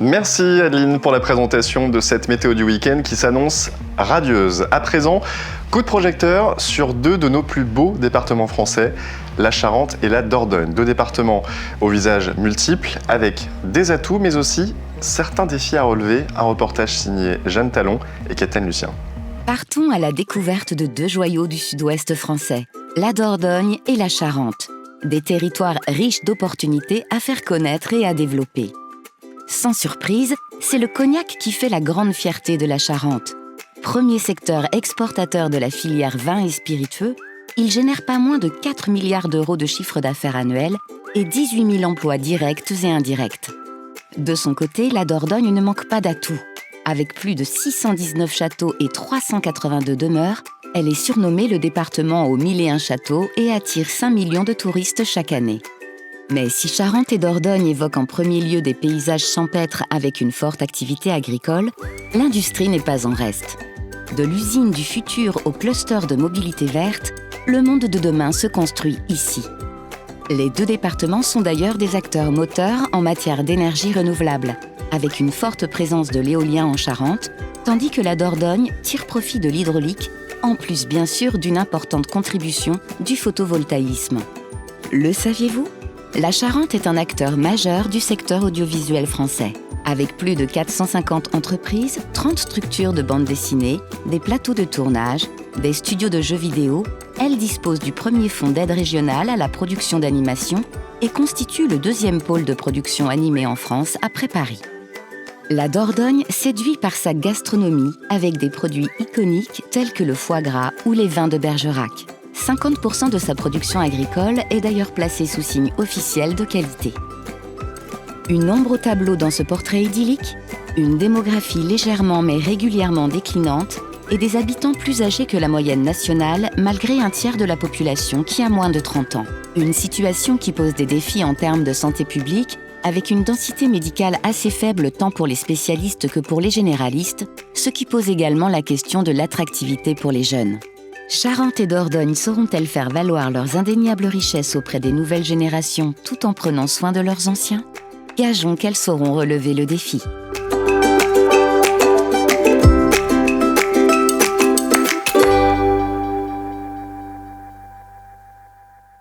Merci Adeline pour la présentation de cette météo du week-end qui s'annonce radieuse. À présent, coup de projecteur sur deux de nos plus beaux départements français, la Charente et la Dordogne. Deux départements au visage multiple avec des atouts mais aussi certains défis à relever. Un reportage signé Jeanne Talon et Capitaine Lucien. Partons à la découverte de deux joyaux du sud-ouest français, la Dordogne et la Charente. Des territoires riches d'opportunités à faire connaître et à développer. Sans surprise, c'est le cognac qui fait la grande fierté de la Charente. Premier secteur exportateur de la filière vin et spiritueux, il génère pas moins de 4 milliards d'euros de chiffre d'affaires annuel et 18 000 emplois directs et indirects. De son côté, la Dordogne ne manque pas d'atouts. Avec plus de 619 châteaux et 382 demeures, elle est surnommée le département aux 1001 châteaux et attire 5 millions de touristes chaque année. Mais si Charente et Dordogne évoquent en premier lieu des paysages champêtres avec une forte activité agricole, l'industrie n'est pas en reste. De l'usine du futur au cluster de mobilité verte, le monde de demain se construit ici. Les deux départements sont d'ailleurs des acteurs moteurs en matière d'énergie renouvelable, avec une forte présence de l'éolien en Charente, tandis que la Dordogne tire profit de l'hydraulique, en plus bien sûr d'une importante contribution du photovoltaïsme. Le saviez-vous ? La Charente est un acteur majeur du secteur audiovisuel français. Avec plus de 450 entreprises, 30 structures de bande dessinée, des plateaux de tournage, des studios de jeux vidéo, elle dispose du premier fonds d'aide régionale à la production d'animation et constitue le deuxième pôle de production animée en France après Paris. La Dordogne séduit par sa gastronomie avec des produits iconiques tels que le foie gras ou les vins de Bergerac. 50% de sa production agricole est d'ailleurs placée sous signe officiel de qualité. Une ombre au tableau dans ce portrait idyllique, une démographie légèrement mais régulièrement déclinante et des habitants plus âgés que la moyenne nationale malgré un tiers de la population qui a moins de 30 ans. Une situation qui pose des défis en termes de santé publique avec une densité médicale assez faible tant pour les spécialistes que pour les généralistes, ce qui pose également la question de l'attractivité pour les jeunes. Charente et Dordogne sauront-elles faire valoir leurs indéniables richesses auprès des nouvelles générations tout en prenant soin de leurs anciens ? Gageons qu'elles sauront relever le défi.